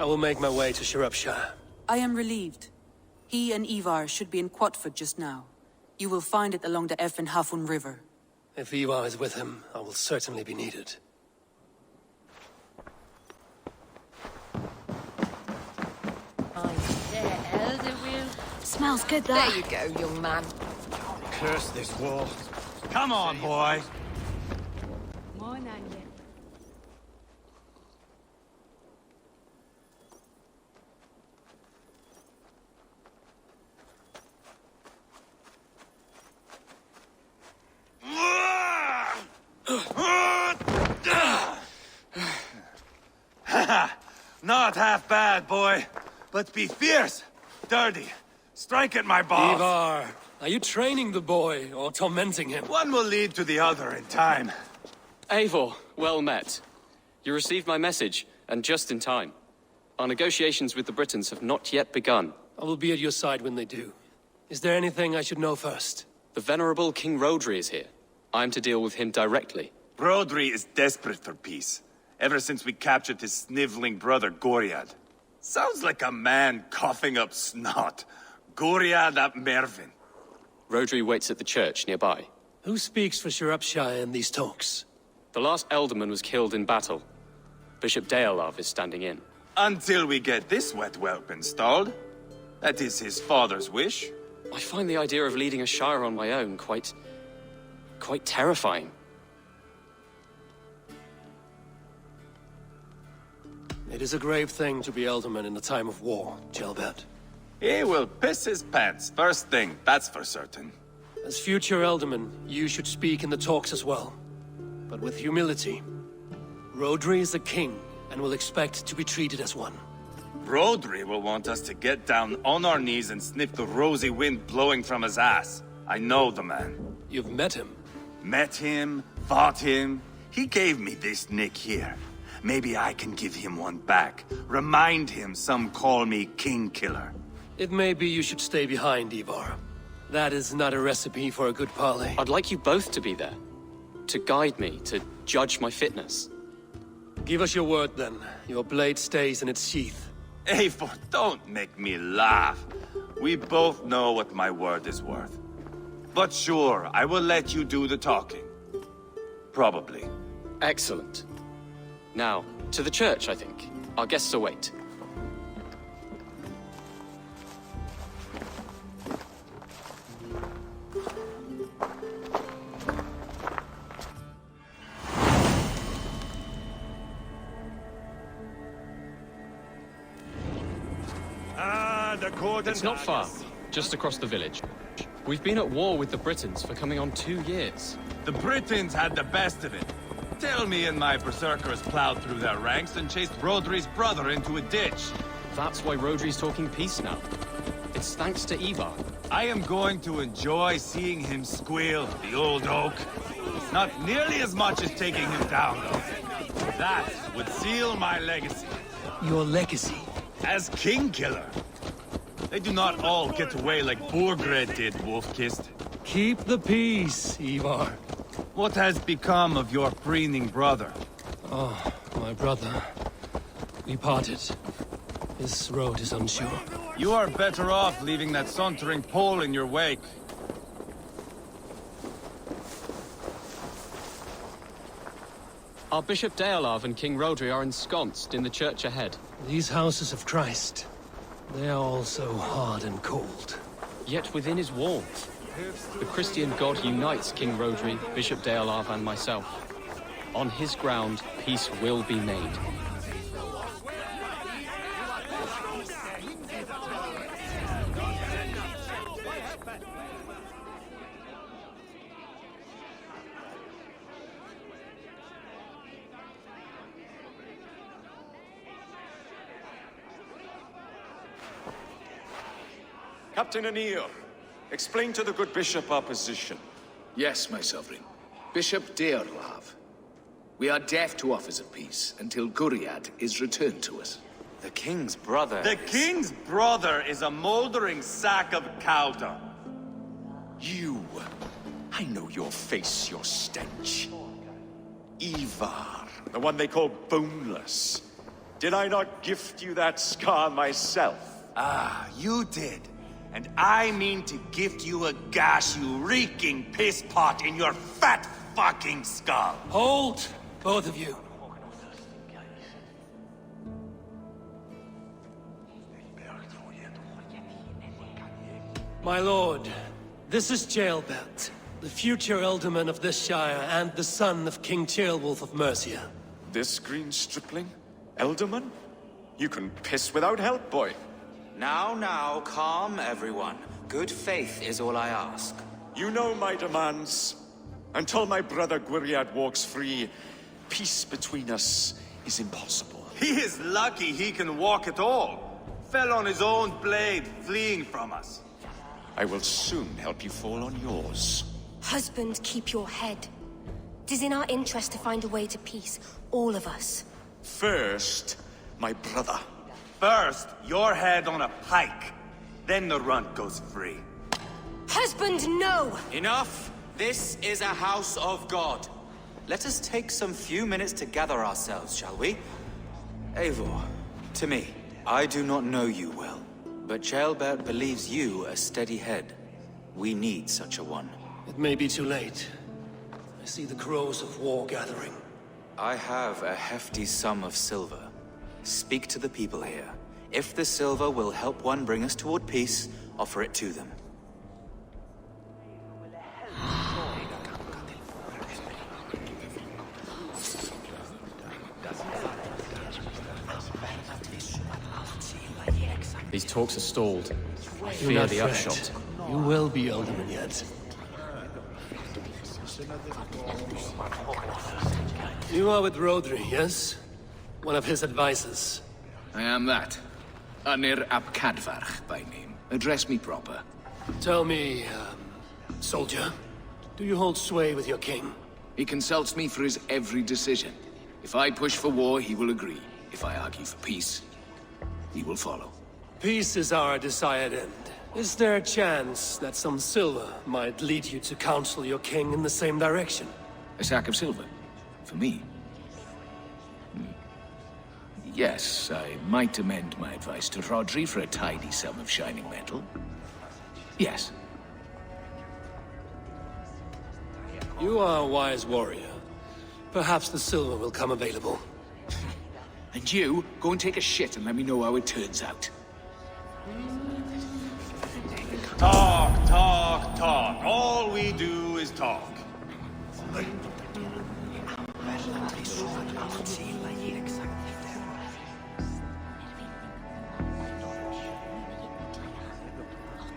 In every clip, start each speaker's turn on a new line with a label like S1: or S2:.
S1: I will make my way to Shropshire.
S2: I am relieved. He and Ivar should be in Quatford just now. You will find it along the Hafun River.
S1: If Ivar is with him, I will certainly be needed.
S2: Smells good, that.
S3: There you go, young man.
S4: Curse this wall. Come on, boy. Not half bad, boy. But be fierce, dirty. Strike at my balls.
S1: Ivar, are you training the boy or tormenting him?
S4: One will lead to the other in time.
S5: Eivor, well met. You received my message, and just in time. Our negotiations with the Britons have not yet begun.
S1: I will be at your side when they do. Is there anything I should know first?
S5: The venerable King Rodri is here. I am to deal with him directly.
S4: Rodri is desperate for peace, ever since we captured his sniveling brother Goriad. Sounds like a man coughing up snot. Goriad ap Mervin.
S5: Rodri waits at the church nearby.
S1: Who speaks for Shropshire in these talks?
S5: The last alderman was killed in battle. Bishop Dealav is standing in.
S4: Until we get this wet whelp installed. That is his father's wish.
S5: I find the idea of leading a shire on my own quite terrifying.
S1: It is a grave thing to be alderman in a time of war, Gelbert.
S4: He will piss his pants, first thing, that's for certain.
S1: As future alderman, you should speak in the talks as well. But with humility. Rodri is the king, and will expect to be treated as one.
S4: Rodri will want us to get down on our knees and sniff the rosy wind blowing from his ass. I know the man.
S1: You've met him?
S4: Met him, fought him. He gave me this nick here. Maybe I can give him one back. Remind him some call me King Killer.
S1: It may be you should stay behind, Ivar. That is not a recipe for a good parley.
S5: I'd like you both to be there. To guide me, to judge my fitness.
S1: Give us your word, then. Your blade stays in its sheath.
S4: Eivor, don't make me laugh. We both know what my word is worth. But sure, I will let you do the talking. Probably.
S5: Excellent. Now, to the church, I think. Our guests await. It's not far, just across the village. We've been at war with the Britons for coming on 2 years.
S4: The Britons had the best of it. Tell me and my berserkers plowed through their ranks and chased Rodri's brother into a ditch.
S5: That's why Rodri's talking peace now. It's thanks to Ivar.
S4: I am going to enjoy seeing him squeal, the old oak. Not nearly as much as taking him down, though. That would seal my legacy.
S1: Your legacy?
S4: As King Killer. They do not all get away like Borgred did, Wolf-Kissed.
S1: Keep the peace, Ivar.
S4: What has become of your preening brother?
S1: Oh, my brother. We parted. His road is unsure.
S4: You are better off leaving that sauntering Pole in your wake.
S5: Our Bishop Dealav and King Rodri are ensconced in the church ahead.
S1: These houses of Christ, they are all so hard and cold.
S5: Yet within his walls, the Christian God unites King Rodri, Bishop Dealav, and myself. On his ground, peace will be made.
S6: Captain Anil, explain to the good bishop our position.
S7: Yes, my sovereign. Bishop Dearlav. We are deaf to offers of peace until Guriad is returned to us.
S6: The king's brother
S4: The king's brother is a moldering sack of cow dung.
S6: You! I know your face, your stench. Ivar, the one they call boneless. Did I not gift you that scar myself?
S4: Ah, you did. And I mean to gift you a gash, you reeking piss pot in your fat fucking skull.
S1: Hold, both of you. My lord, this is Jailbelt, the future Elderman of this Shire and the son of King Ceolwulf of Mercia.
S6: This green stripling? Elderman? You can piss without help, boy.
S3: Now, calm everyone. Good faith is all I ask.
S6: You know my demands. Until my brother Gwriad walks free, peace between us is impossible.
S4: He is lucky he can walk at all. Fell on his own blade, fleeing from us.
S6: I will soon help you fall on yours.
S8: Husband, keep your head. It is in our interest to find a way to peace, all of us.
S6: First, my brother.
S4: First, your head on a pike. Then the runt goes free.
S8: Husband, no!
S3: Enough! This is a house of God. Let us take some few minutes to gather ourselves, shall we? Eivor, to me, I do not know you well, but Ceolbert believes you a steady head. We need such a one.
S1: It may be too late. I see the crows of war gathering.
S3: I have a hefty sum of silver. Speak to the people here. If the silver will help one bring us toward peace, offer it to them.
S5: These talks are stalled. I
S1: Do
S5: fear
S1: not
S5: the
S1: fret.
S5: upshot.
S1: You will be Elderman yet. You are with Rodri, yes? One of his advisors.
S7: I am that. Anir ap Cadfarch by name. Address me proper.
S1: Tell me, soldier, do you hold sway with your king?
S7: He consults me for his every decision. If I push for war, he will agree. If I argue for peace, he will follow.
S1: Peace is our desired end. Is there a chance that some silver might lead you to counsel your king in the same direction?
S7: A sack of silver? For me? Yes, I might amend my advice to Rodri for a tidy sum of shining metal. Yes.
S1: You are a wise warrior. Perhaps the silver will come available.
S7: And you, go and take a shit and let me know how it turns out.
S4: Talk, talk, talk. All we do is talk.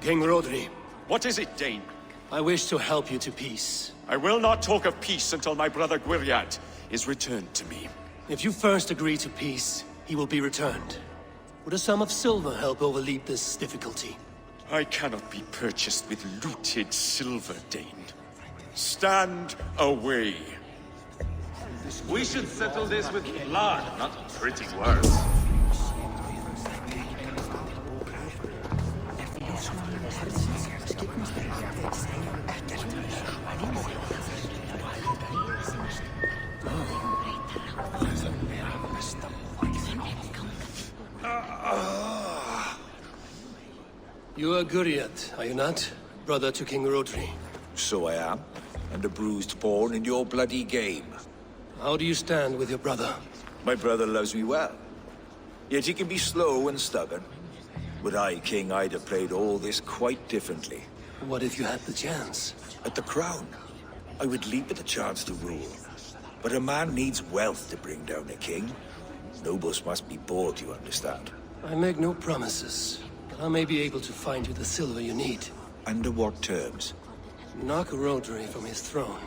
S1: King Rodri,
S6: What is it, Dane?
S1: I wish to help you to peace.
S6: I will not talk of peace until my brother Gwriad is returned to me.
S1: If you first agree to peace, he will be returned. Would a sum of silver help overleap this difficulty?
S6: I cannot be purchased with looted silver, Dane. Stand away.
S4: We should settle this with blood, not pretty words.
S1: You are Gwriad, are you not? Brother to King Rodri.
S9: So I am, and a bruised pawn in your bloody game.
S1: How do you stand with your brother?
S9: My brother loves me well. Yet he can be slow and stubborn. Were I king, I'd have played all this quite differently.
S1: What if you had the chance?
S9: At the crown, I would leap at the chance to rule. But a man needs wealth to bring down a king. Nobles must be bought, you understand.
S1: I make no promises, but I may be able to find you the silver you need.
S9: Under what terms?
S1: Knock Rodri from his throne.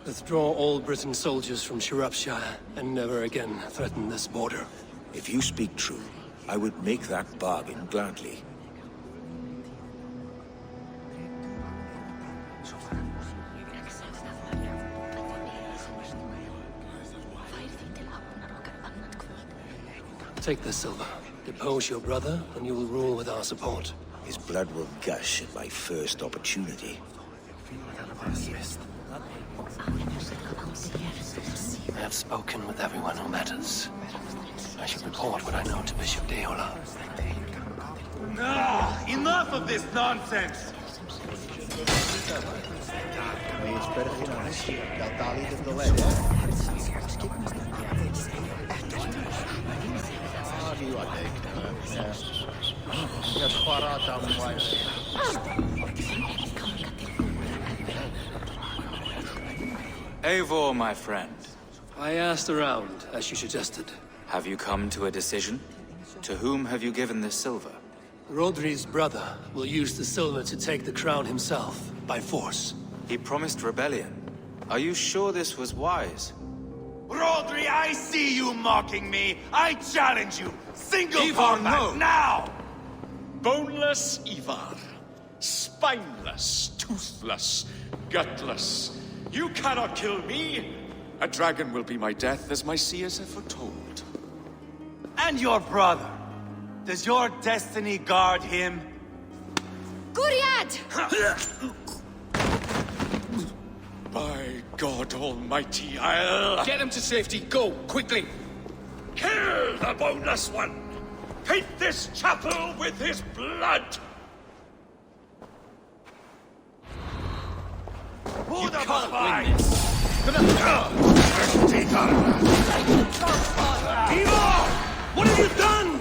S1: Withdraw all Britain soldiers from Shropshire, and never again threaten this border.
S9: If you speak true, I would make that bargain gladly.
S1: Take the silver. Depose your brother, and you will rule with our support.
S9: His blood will gush at my first opportunity.
S1: I have spoken with everyone who matters. I should report what I know to Bishop Deola.
S4: Enough of this nonsense!
S3: Eivor, my friend,
S1: I asked around, as you suggested.
S3: have you come to a decision? To whom have you given this silver?
S1: Rodri's brother will use the silver to take the crown himself, by force.
S3: He promised rebellion. Are you sure this was wise?
S4: Rodri, I see you mocking me! I challenge you! Single
S6: Ivar,
S4: combat,
S6: no!
S4: now!
S6: Boneless Ivar. Spineless, toothless, gutless. You cannot kill me! A dragon will be my death, as my seers have foretold.
S4: And your brother. Does your destiny guard him?
S8: Guriad!
S6: By God Almighty, I'll...
S7: Get him to safety. Go, quickly.
S6: Kill the boneless one! Paint this chapel with his blood!
S4: Who the
S1: can't
S4: fuck?
S1: win this.
S4: Ivor! What have you done?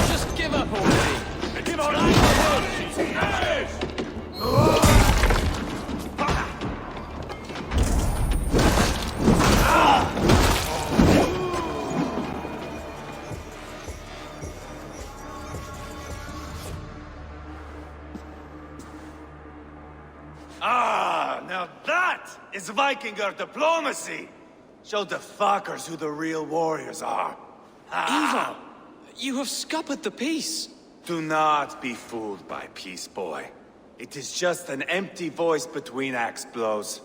S5: Just give up already!
S4: Give on! Now that is Vikinger diplomacy! Show the fuckers who the real warriors are.
S5: Ivar! You have scuppered the peace!
S4: Do not be fooled by peace, boy. It is just an empty voice between axe blows.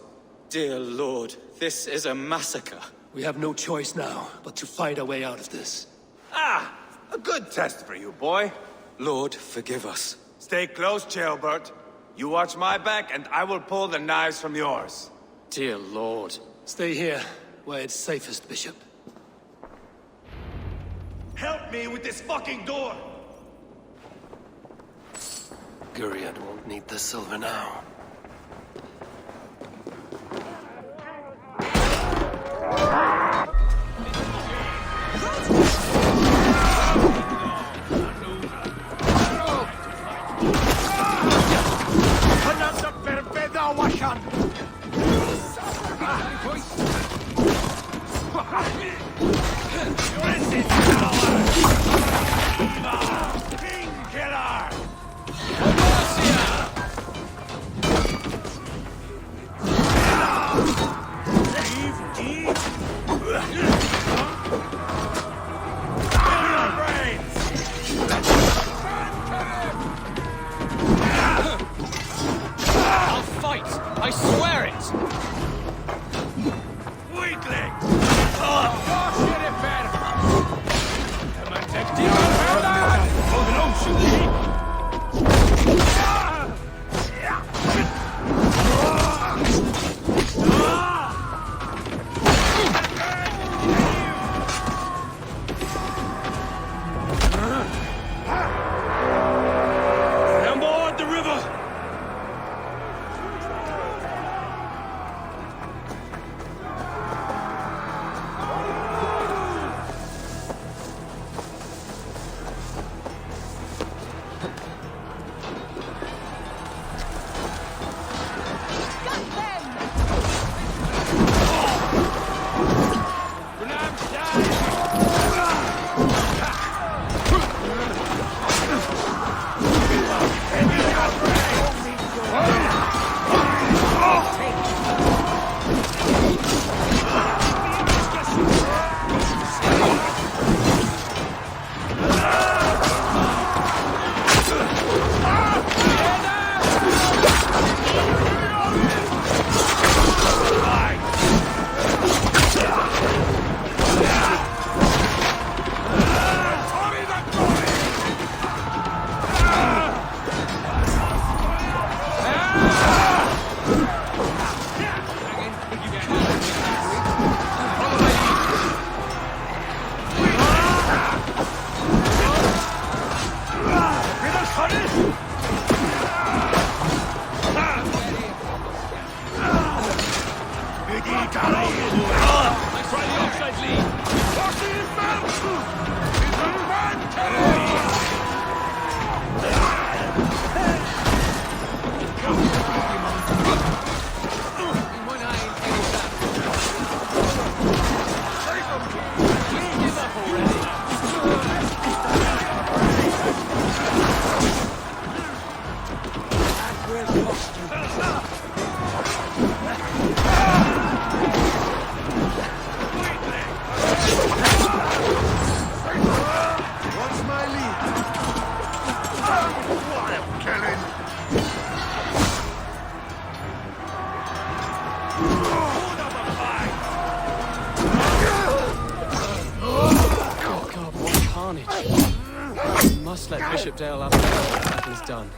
S3: Dear Lord, this is a massacre.
S1: We have no choice now, but to fight our way out of this.
S4: A good test for you, boy.
S3: Lord, forgive us.
S4: Stay close, Jailbert. You watch my back, and I will pull the knives from yours.
S5: Dear Lord.
S1: Stay here, where it's safest, Bishop.
S4: Help me with this fucking door!
S1: Guriad won't need the silver now.
S5: I swear it!
S4: Weakling!
S5: must let Bishop de Olav know the battle is done.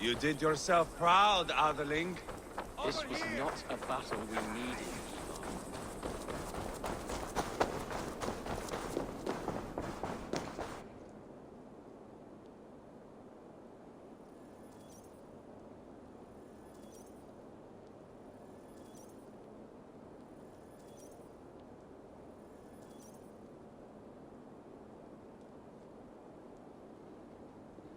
S4: You did yourself proud, Atheling.
S5: This was not a battle we needed.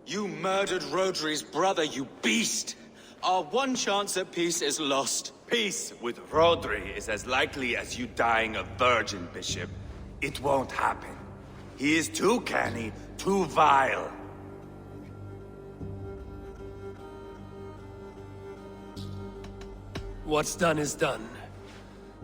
S3: You murdered Rodri's brother, you beast! Our one chance at peace is lost.
S4: Peace with Rodri is as likely as you dying a virgin, Bishop. It won't happen. He is too canny, too vile.
S1: What's done is done.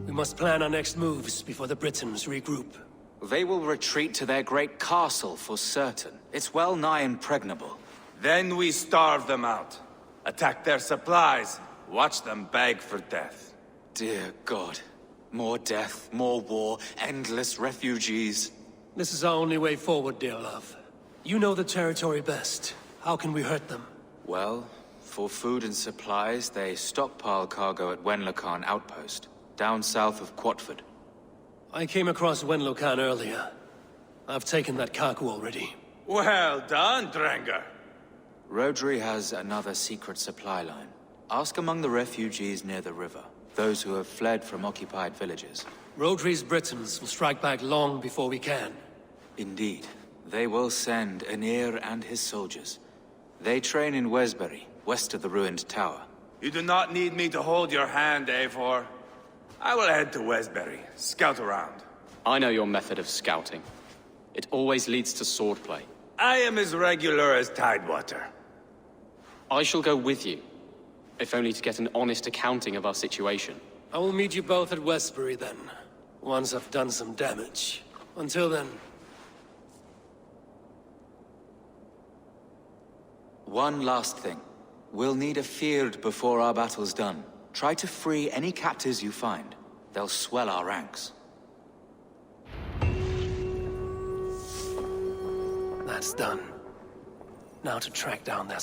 S1: We must plan our next moves before the Britons regroup.
S3: They will retreat to their great castle for certain. It's well nigh impregnable.
S4: Then we starve them out. Attack their supplies. Watch them beg for death.
S3: Dear God. More death, more war, endless refugees.
S1: This is our only way forward, dear love. You know the territory best. How can we hurt them?
S3: Well, for food and supplies, they stockpile cargo at Wenlocan outpost, down south of Quatford.
S1: I came across Wenlocan earlier. I've taken that cargo already.
S4: Well done, Drengar.
S3: Rodri has another secret supply line. Ask among the refugees near the river, those who have fled from occupied villages.
S1: Rodri's Britons will strike back long before we can.
S3: Indeed. They will send Aenir and his soldiers. They train in Wesbury, west of the ruined tower.
S4: You do not need me to hold your hand, Eivor. I will head to Wesbury, scout around.
S5: I know your method of scouting. It always leads to swordplay.
S4: I am as regular as Tidewater.
S5: I shall go with you, if only to get an honest accounting of our situation.
S1: I will meet you both at Westbury then, once I've done some damage. Until then...
S3: One last thing. We'll need a field before our battle's done. Try to free any captives you find. They'll swell our ranks.
S1: That's done. Now to track down their